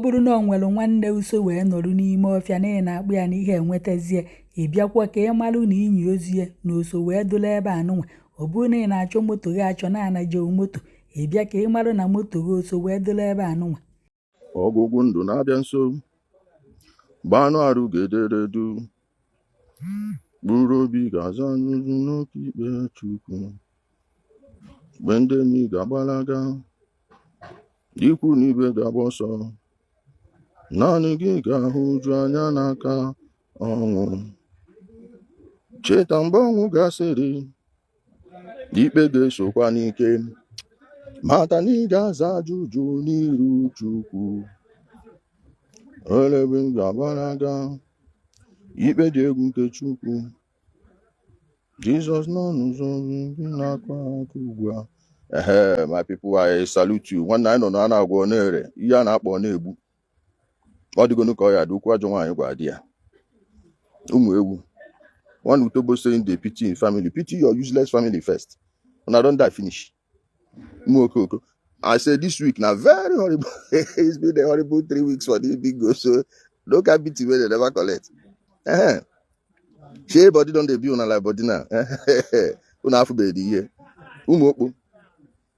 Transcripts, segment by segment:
bụrụ na ọ nwere nwanne uso wee nọrụ n'ime ọfịa na ị na-akpụ ya na ihe enwetazie ị bịakwa ka ị malụ na inyi ozu ya na oso wee dụla ebe anụnwa. Ọ bụrụ na ị na-achọ moto gị achọ na-anajewu moto ị bịa ka ị malụ na moto gị oso wee dụla ebe anụnwa. Ọgwụgwụ ndụ na-abịa nso gbanụ arụ ga-ederedu bụrụ obi ga-aza n'ụzụ n'oke ikpe Chukwu mgbe ndị enyi ga-agbalaga ikwu na ibe ga-agba ọsọ naanị gị ga-ahụ uju anya n'aka ọnwụ. Cheta mgbe ọnwụ gasịrị ikpe ga-esokwa n'ike mata na ị ga-aza ajụjụ n'iru Chukwu elebe ga-agbalaga ikpe dị egwu nke Chukwu. Jesus nọ n'ụzọ gị na-akwa aka ugbu a. My people, I salute you. Nwanne anyị nọ na na-agwọ na-ere ihe a na-akpọ na-egbu ọ dịgonu ka ọ ya dị okwu ajọ nwaanyị gwa di ya. Ụmụ ewu one utobo saying they pity in family. Pity your useless family first. Una don die finish. Okoko. I said this week now very horrible. It's been a horrible 3 weeks for this big go. So don't get pity where they never collect. Shey body don dey be una like body now. Una afu be the year. Ụmụ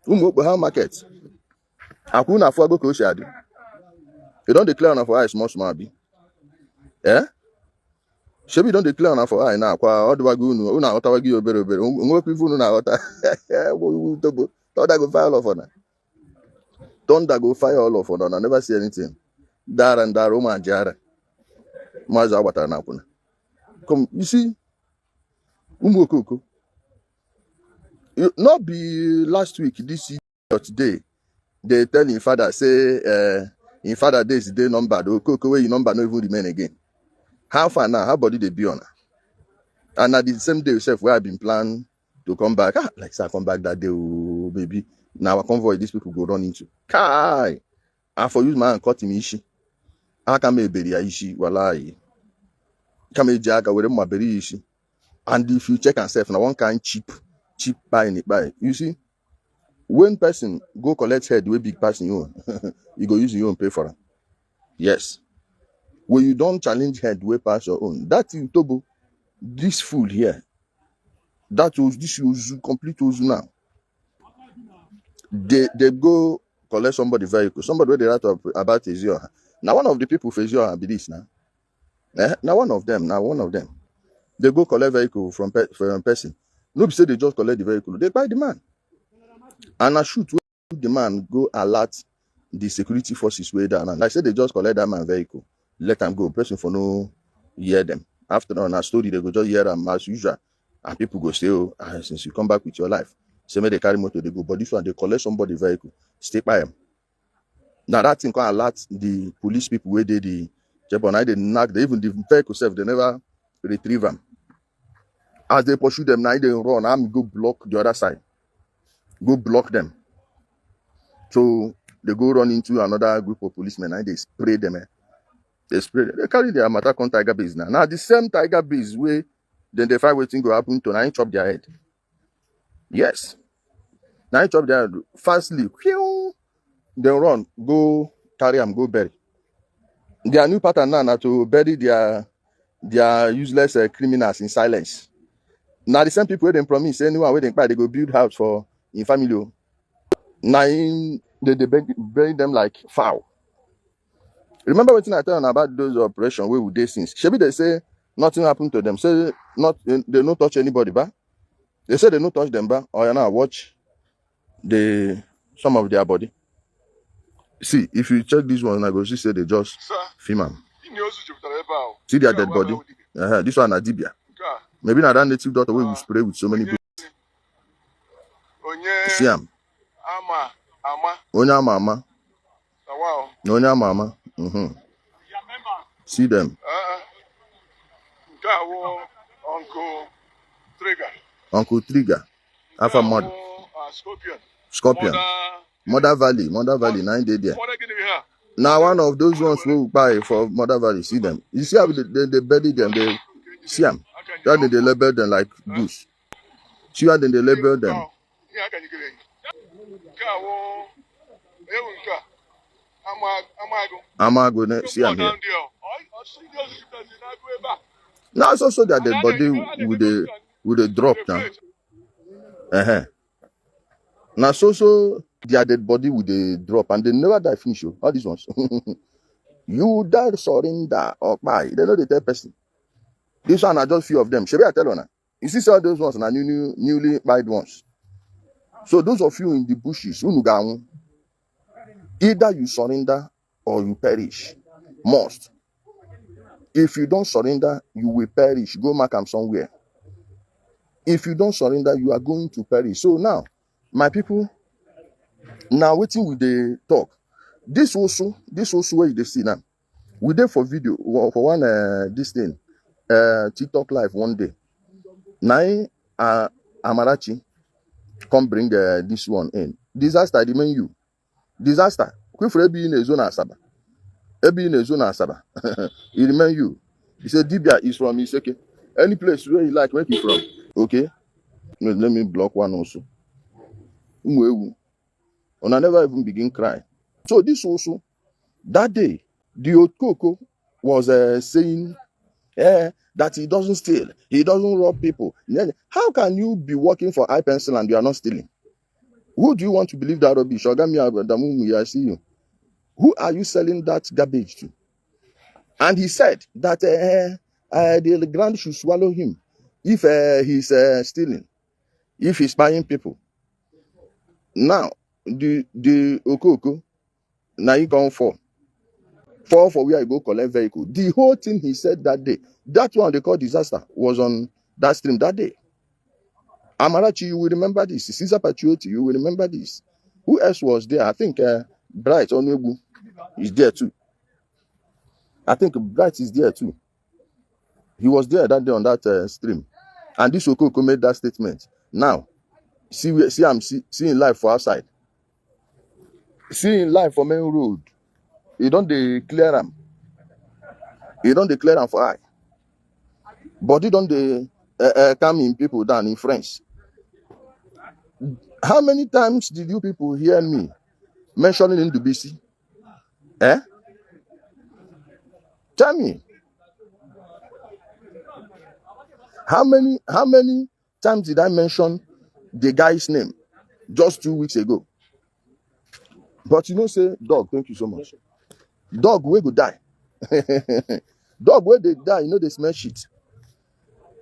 okpo how market. Akwu na afu ago ka o shadi. You don declare una for eye small be. Shebi don declare una for eye now kwa odwago unu aghọtawa gị obere nwekwa ife unu na-aghọta. Thunder go fire all of una. Thunder go fire all of una. I never see anything. Dara and dara ụmụ ajara. Maazị agbatara na akwụna. Come, you see, Okoko. Not be last week, this year or today, they tell him father, say, in father days, day number, the Okoko where your number no even remain again. How far now? How body they be on? And at the same day yourself, where I've been planning to come back. Like say I come back that day, oh, baby. Now I convoy these people go run into. Kai! I for use my hand cut him ishi. I can make beria ishi, walai. And if you check and self now one kind cheap buy. You see, when person go collect head way big person you own, you go use your own pay for it. Yes. When you don't challenge head way pass your own, that in Tobo, this food here, this was complete was now. They go collect somebody vehicle, somebody where they write up about Ezio. Now one of the people for Ezio be this now. Now one of them. They go collect vehicle from person. Nobody say they just collect the vehicle. They buy the man. And I shoot the man, go alert the security forces way down. And I said they just collect that man vehicle. Let them go. Person for no hear them. After on a story, they go just hear them as usual. And people go say, oh, since you come back with your life. Say me they carry motor, they go. But this one, they collect somebody vehicle. Stay by them. Now that thing can alert the police people where they Japan, they knock, even the vehicle self, they never retrieve them. As they pursue them, now they run, I'm go block the other side. Go block them. So they go run into another group of policemen and they spray them. They spray them. They carry their Matakon tiger bees now. Now the same tiger bees way, then they find waiting to happen to now chop their head. Yes. Now chop their head. Fastly, they run, go carry them, go bury. Their new pattern now to bury their useless criminals in silence. Now the same people where they promise anyone where they go build house for in family. Now they bury them like fowl. Remember what I tell you about those operations where we did since? Shebi they say nothing happened to them. Say they don't touch anybody, but they say they don't touch them, but or now watch some of their body. See, if you check this one, I go see say they just film them. See their dead body. This one Adibia. Maybe not that native daughter where we spray with so many people. See them. Onya mama. See them. Uncle Trigger. Alpha Mother. Scorpion. Mother Valley, 9 days there. Now one of those ones who buy for Mother Valley, see them. You see how they bury them, they see them. Then they label them like goose. See how they label them. Amago, see I'm here. Now it's also that dead body with a drop now. Now so their dead body with a drop and they never die finish you. All these ones. You die surrender or buy. They know the third person. This one are just few of them. Should I tell you now? You see all those ones are newly buyed ones. So those of you in the bushes, either you surrender or you perish. Must. If you don't surrender, you will perish. Go mark them somewhere. If you don't surrender, you are going to perish. So now, my people, now waiting with the talk. This also where you see now. We did for video for one this thing, TikTok live one day. Now, Amarachi come bring this one in. Disaster, the menu. Disaster. Quick for be in a zone asaba. Ebi in a zone asaba. He remain you. He said Dibia is from Iseke. Any place where you like, where he from? Okay. Let me block one also. And I never even begin crying. So this also, that day, the Okoko was saying that he doesn't steal, he doesn't rob people. How can you be working for iPencil and you are not stealing? Who do you want to believe that rubbish? I see you. Who are you selling that garbage to? And he said that the ground should swallow him if he's stealing, if he's buying people. Now, the Okoko, now he gone for where I go collect vehicle. The whole thing he said that day, that one they call disaster, was on that stream that day. Amarachi, you will remember this. Caesar Patrioti, you will remember this. Who else was there? I think Bright Onwebu is there too. I think Bright is there too. He was there that day on that stream. And this Okoko made that statement. Now, I'm seeing life for outside. Seeing life for main road. You don't declare them. You don't declare them for I. But you don't come in people down in French. How many times did you people hear me mentioning in the BC? Tell me. How many times did I mention the guy's name just 2 weeks ago? But you know, say, dog, thank you so much. Dog, where go die? Dog, where they die, you know, they smell shit.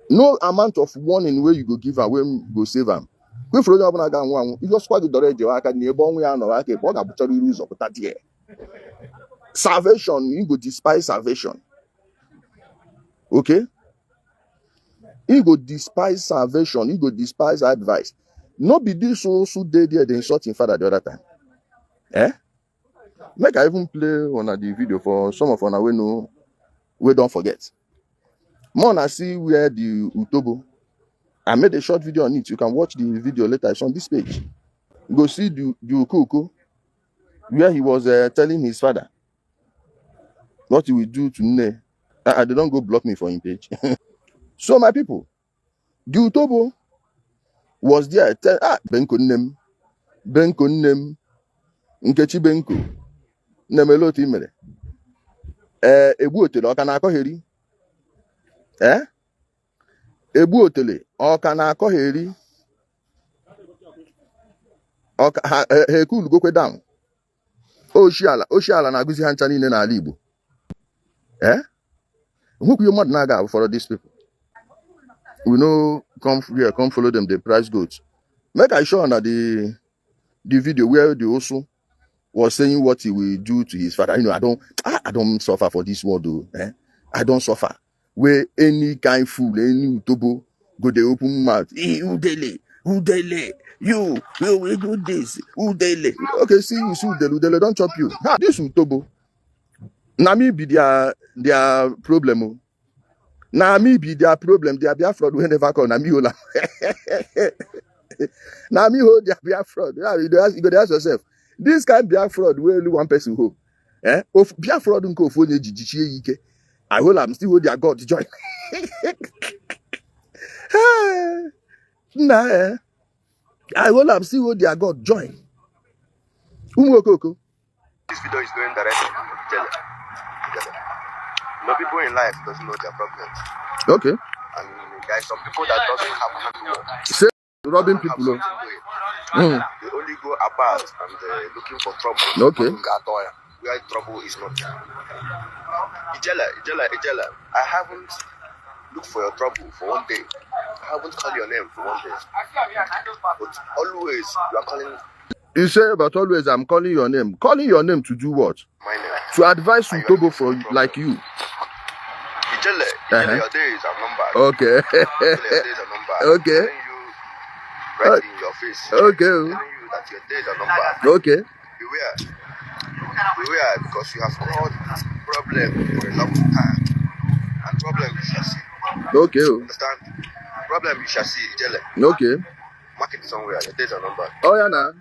No amount of warning where you go give her, when you go save them. You just quite the already. I can near one way and I can what about rules of that year. Salvation, you go despise salvation. Okay? You go despise salvation, you go despise advice. No be this also they there they insult in father the other time. Make I even play on the video for some of us we don't forget. More I see where the Utobo. I made a short video on it. You can watch the video later. It's on this page. You go see the Ukoko where he was telling his father what he will do to Nne. They don't go block me for him page. So my people, the Utobo was there. Benko Nnem, Nkechi Benko, Nemeloti Mere. Ebu Otele, ọ ka na-akọgheri? Ebu Otele, ọ ka na-akọgheri? Ha ekulu gokwe down. Oshiala na-agụzi ha ncha niile n'ala Igbo. Who you mad naga for these people? We know come here, come follow them, the price goods. Make I show on the video where the Orsu was saying what he will do to his father. You know, I don't suffer for this world, though. I don't suffer. Where any kind fool, any utobo, go they open mouth. Udele, you will do this. Udele. Okay, see you, Udele, don't chop you. This utobo. Nami be their problem. Now me be their problem. Their Biafra will never come. Now me hold. Now me hold their Biafra. You go to ask yourself. This kind of Biafra will only one person hold. Of Biafra don't go for the I hold. I'm still hold their God to join. I hold. I'm still hold their God join. Umokoko. This video is going directly to Ijele. No, people in life doesn't know their problems. Okay. And there are some people that doesn't have handwork. Say robbing people. They only go apart and looking for trouble. Okay. Where trouble is not. Ijele, I haven't looked for your trouble for one day. I haven't called your name for one day. But always you are calling. You say, but always I'm calling your name. Calling your name to do what? My name. To advise you to go for like you. Ijele, your days are numbered. Okay. Your days are numbered. Okay. You right in your face. Okay. Telling you that your days are numbered. Okay. Beware, because you have caused problem for a long time. And problem you shall see. Okay. Understand? Problem you shall see, Ijele. Okay. Mark it somewhere. Your days are numbered. Oh yeah, now.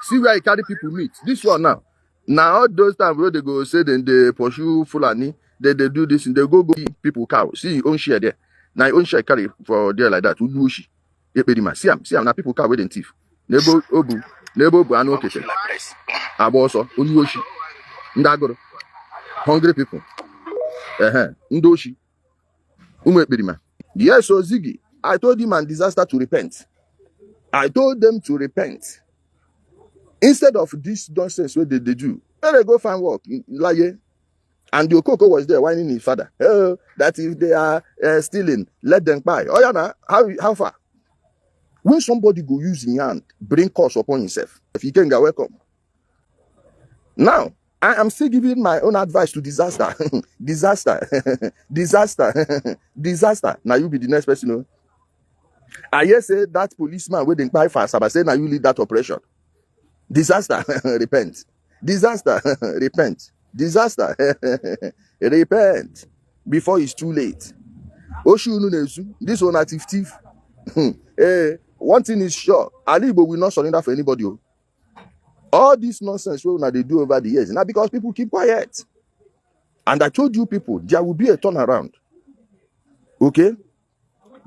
See where you carry people meet. This one now. Now all those times where they go say then they pursue Fulani, they do this and they go give people cow. See your own share there. Now your own share carry for there like that. Udushi. See am now people cow with them thief. Nebo obu anu okete. Aboso Udushi. Ndagoro. Hungry people. Ndoshi. Umu ekperima. Yes, so Ziggy. I told him and disaster to repent. I told them to repent. Instead of this nonsense where they do, let they go find work. Like, and the Okoko was there whining his father. That if they are stealing, let them buy. Oh yeah, nah. How far? When somebody go use in hand, bring curse upon himself. If he can get welcome. Now, I am still giving my own advice to disaster. Disaster. Disaster. Now you be the next person. You know? I hear say that policeman waiting buy fast. I say now you lead that operation. Disaster, repent. Disaster, repent. Disaster, repent. Before it's too late. This one at thief. One thing is sure, Alibo will not surrender for anybody. All this nonsense they do over the years, now because people keep quiet. And I told you people, there will be a turnaround. Okay?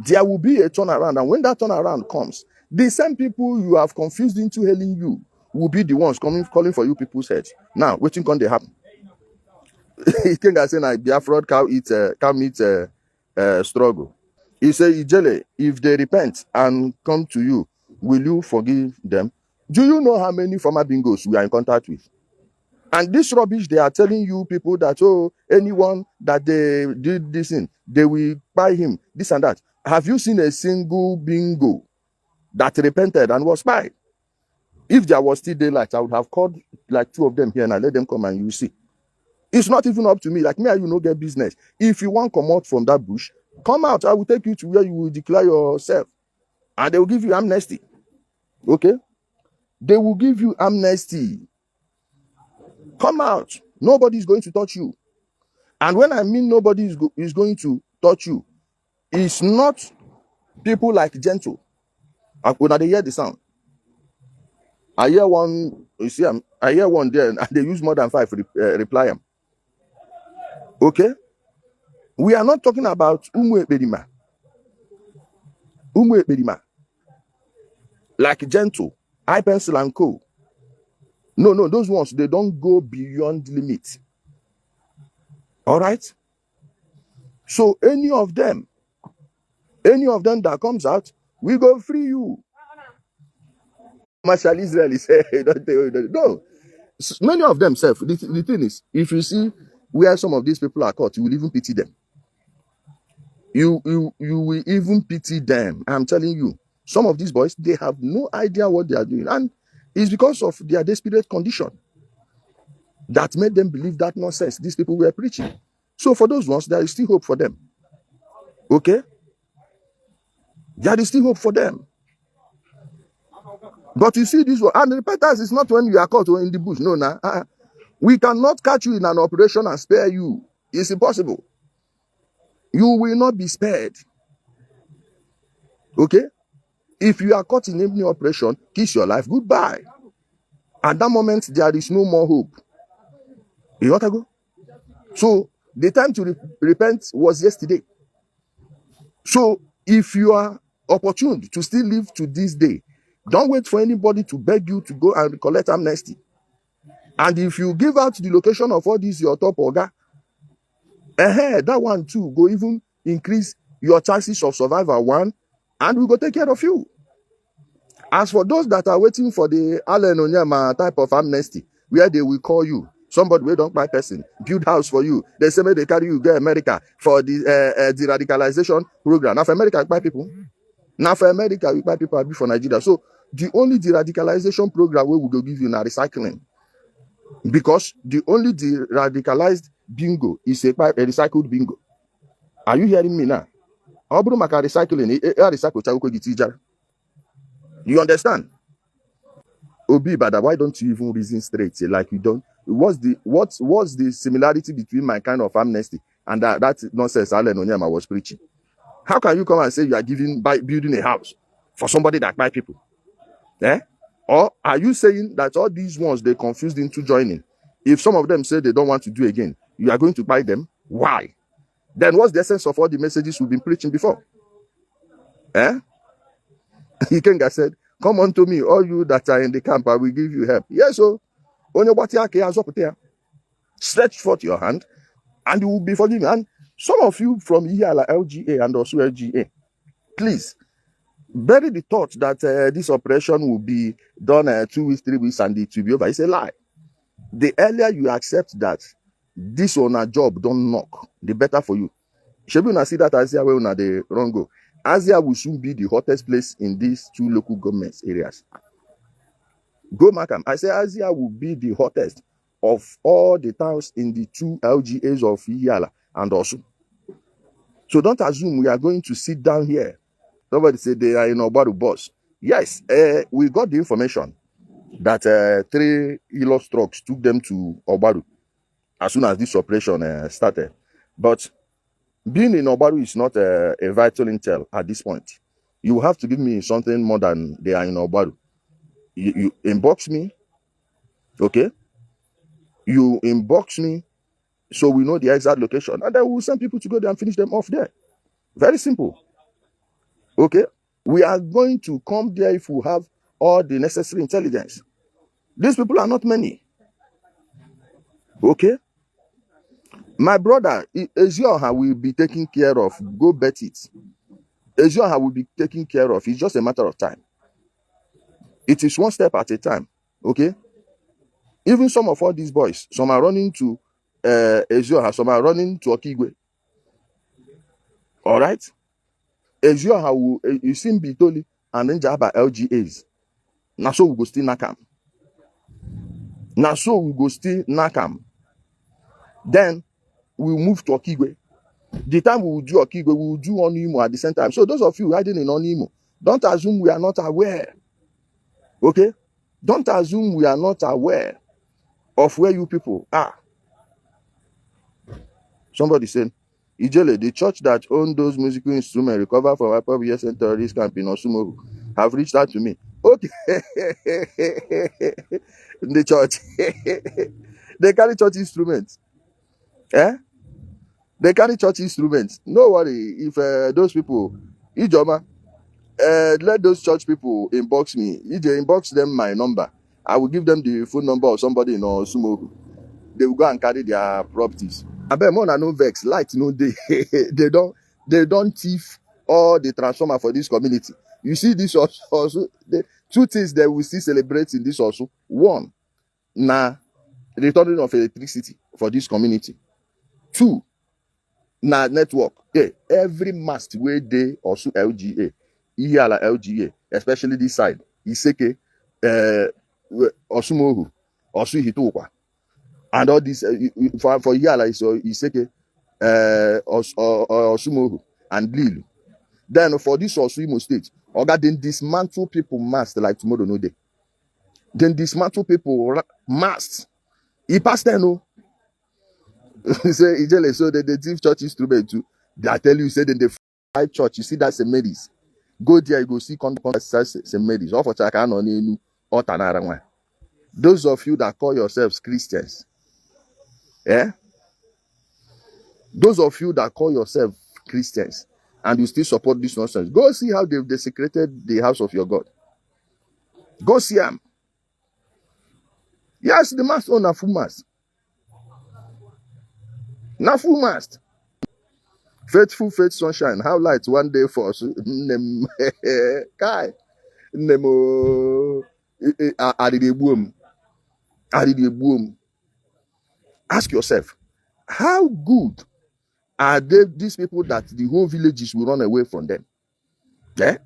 There will be a turnaround. And when that turnaround comes, the same people you have confused into hailing you will be the ones calling for you people's heads. Now, waiting can they happen? He think I say na Biafra cow meet struggle. He say, Ijele, if they repent and come to you, will you forgive them? Do you know how many former bingos we are in contact with? And this rubbish, they are telling you people that, oh, anyone that they did this in, they will buy him, this and that. Have you seen a single bingo that repented and was spied? If there was still daylight, I would have called like 2 of them here and I let them come and you see. It's not even up to me. Like me and you no get business. If you want to come out from that bush, come out. I will take you to where you will declare yourself. And they will give you amnesty. Okay? They will give you amnesty. Come out. Nobody is going to touch you. And when I mean nobody is going to touch you, it's not people like Gentle. When they hear the sound. I hear one, you see, I hear one there, and they use more than 5 reply them. Okay? We are not talking about Umu Ekperima. Umu Ekperima. Like Gentle, I Pencil and Co. No, those ones, they don't go beyond limit. All right? So any of them that comes out, we go free you. Marshal Israel is no. Many of them, the thing is, if you see where some of these people are caught, you will even pity them. You will even pity them. I'm telling you, some of these boys, they have no idea what they are doing. And it's because of their desperate condition that made them believe that nonsense these people were preaching. So for those ones, there is still hope for them. Okay? There is still hope for them. But you see this one, and repentance is not when you are caught in the bush. No, nah. We cannot catch you in an operation and spare you. It's impossible. You will not be spared. Okay? If you are caught in any operation, kiss your life goodbye. At that moment, there is no more hope. You want to go? So, the time to repent was yesterday. So, if you are opportune to still live to this day, don't wait for anybody to beg you to go and collect amnesty. And if you give out the location of all these your top oga, that one too go even increase your chances of survival, one, and we go take care of you. As for those that are waiting for the Allen Onyema type of amnesty, where they will call you, somebody we don't buy person, build house for you. They say they carry you go America for the radicalization program. Now for America, buy people. Now for America, we buy people for Nigeria. So the only de-radicalization program we will go give you now recycling. Because the only de-radicalized bingo is a recycled bingo. Are you hearing me now? Recycling. You understand? Obi, but why don't you even reason straight? Like you don't. What's the similarity between my kind of amnesty and that nonsense Allen Onyema was preaching? How can you come and say you are building a house for somebody that buy people? Or are you saying that all these ones they confused into joining? If some of them say they don't want to do again, you are going to buy them? Why? Then what's the essence of all the messages we've been preaching before? Ikenga said, come unto me, all you that are in the camp, I will give you help. Yes, so stretch forth your hand and you will be forgiven. And some of you from Ijele LGA and also LGA, please bury the thought that this operation will be done 2 weeks, 3 weeks, and it will be over. It's a lie. The earlier you accept that this on a job don't knock, the better for you. Should we not see that Asia where una the wrong go? Asia will soon be the hottest place in these 2 local government areas. Go Markham. I say Asia will be the hottest of all the towns in the 2 LGAs of Ijele and Orsu. So don't assume we are going to sit down here. Somebody said they are in Obaru bus. Yes, we got the information that 3 Ilos trucks took them to Obaru as soon as this operation started. But being in Obaru is not a vital intel at this point. You have to give me something more than they are in Obaru. You inbox me, okay? You inbox me so we know the exact location, and then we'll send people to go there and finish them off there. Very simple. Okay? We are going to come there if we have all the necessary intelligence. These people are not many. Okay? My brother, Ezioha will be taken care of. Go bet it. Ezioha will be taken care of. It's just a matter of time. It is one step at a time. Okay? Even some of all these boys, some are running to Ezioha, some are running to Okigwe. All right? Ezioha will, you see Bitoli and then Jaba LGAs. Now so we go still Nakam. Now so we go still Nakam. Then we'll move to Okigwe. The time we will do Okigwe, we will do Orsu Imo at the same time. So those of you hiding in Orsu Imo, don't assume we are not aware. Okay? Don't assume we are not aware of where you people are. Somebody said, Ijele, the church that owned those musical instruments recovered from IPOB and terrorist camp in Orsu Imo have reached out to me. Okay. The church. They carry church instruments. They carry church instruments. No worry if those people, Ijoma, let those church people inbox me. If they inbox them my number, I will give them the phone number of somebody in Orsu Imo. They will go and carry their properties. I bet more than no vex. Light no they they don't thief all the transformer for this community. You see this also the 2 things that we still celebrate in this also. 1, na returning of electricity for this community. 2, na network. Yeah, every mast where they also LGA, Ijele LGA, especially this side, Iseke, Orsu Imo, Orsu Hitokwa. And all this for Ijele is Iseke, Orsu Imo, and Lille. Then for this Orsu Imo state, Oga then dismantle people mast like tomorrow no day. Then dismantle people mast. He passed there no. Say Ijele, so they thief church instrument too. They tell you say then they fight church. You see that St. Mary's. Go there, you go see St. Mary's. All for Chaka on any or Tanara. Those of you that call yourselves Christians, those of you that call yourselves Christians and you still support this nonsense, go see how they've desecrated the house of your God. Go see them. Yes, the mast on a full mast. Na full mast. Faithful faith sunshine. How light one day for us. Kai. Nemo. Adideboom. Ask yourself, how good are these people that the whole villages will run away from them? Yeah?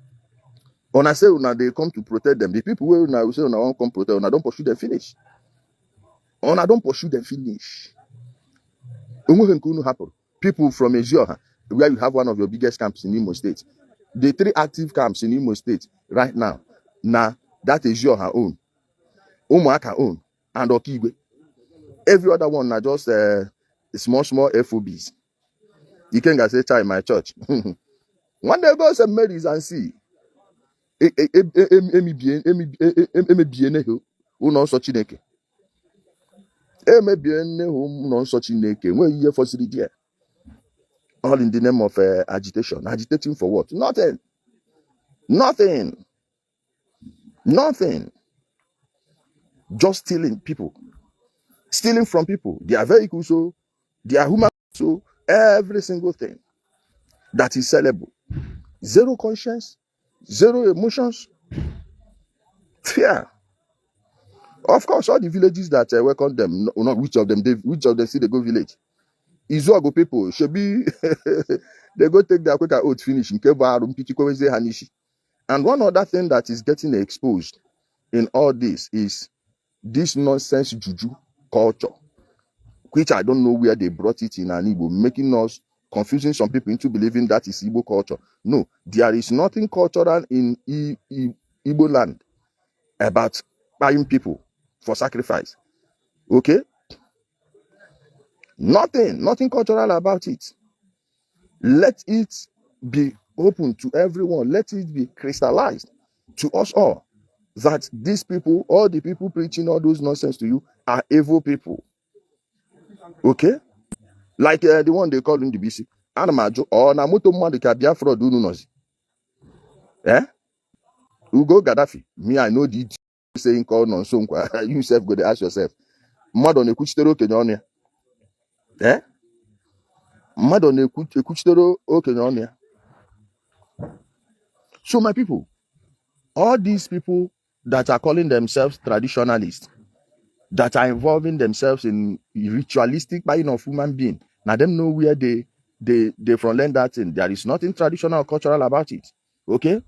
When I say when they come to protect them, the people who now say when I won't come protect, when I don't pursue them finish. When I don't pursue them finish. People from Asia, where you have one of your biggest camps in Imo State, the 3 active camps in Imo State right now, that is your own, Umuaka own, and Okigwe. Every other one are just small FOBs. You can't say child in my church. One day go some Marys and see. All in the name of agitation. Agitating for what? Nothing. Just stealing people. Stealing from people. Their vehicles, so their human, so every single thing that is sellable. Zero conscience, zero emotions, fear. Of course, all the villages that welcome them, not which of them see they go village. Izuago people should be they go take their quicker oath finish in Hanishi. And one other thing that is getting exposed in all this is this nonsense juju culture, which I don't know where they brought it in Igbo, making us confusing some people into believing that is Igbo culture. No, there is nothing cultural in Igbo land about buying people for sacrifice. Okay? Nothing cultural about it. Let it be open to everyone. Let it be crystallized to us all that these people, all the people preaching all those nonsense to you, are evil people. Okay? Like the one they call in the BC. Anamajo or Namuto A.K.A Biafra do nozi. Eh? Ugo Gaddafi. Me, I know the saying called non so you self go to ask yourself. Madon ekuchitero kenyonia. Eh? Madon ekuchitero kenyonia. So my people, all these people that are calling themselves traditionalists, that are involving themselves in ritualistic buying of human being, now them know where they from learn that thing. There is nothing traditional or cultural about it. Okay?